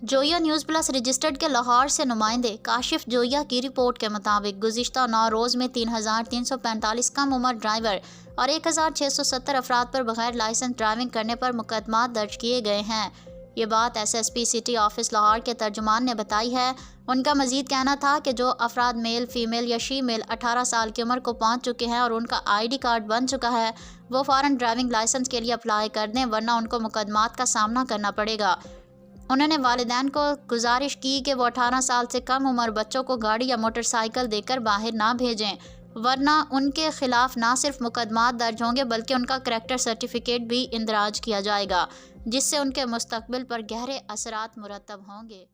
جویا news plus registered کے لاہور سے نمائندے کاشف جویا کی رپورٹ کے مطابق گزشتہ 9 روز میں 3,345 کم عمر ڈرائیور اور 1,670 افراد پر بغیر لائسنس ڈرائیونگ کرنے پر مقدمات درج کیے گئے ہیں۔ یہ بات S S P city office Lahore کے ترجمان نے بتائی ہے۔ ان کا مزید کہنا تھا کہ جو افراد میل، فیمیل یا شی میل 18 سال کی عمر کو پہنچ چکے ہیں اور ان کا آئی ڈی کارڈ بن چکا ہے، وہ فوراً ڈرائیونگ لائسنس کے لیے اپلائی کر دیں، ورنہ ان کو مقدمات کا سامنا کرنا پڑے گا۔ انہوں نے والدین کو گزارش کی کہ وہ 18 سال سے کم عمر بچوں کو گاڑی یا موٹر سائیکل دے کر باہر نہ بھیجیں، ورنہ ان کے خلاف نہ صرف مقدمات درج ہوں گے بلکہ ان کا کریکٹر سرٹیفکیٹ بھی اندراج کیا جائے گا، جس سے ان کے مستقبل پر گہرے اثرات مرتب ہوں گے۔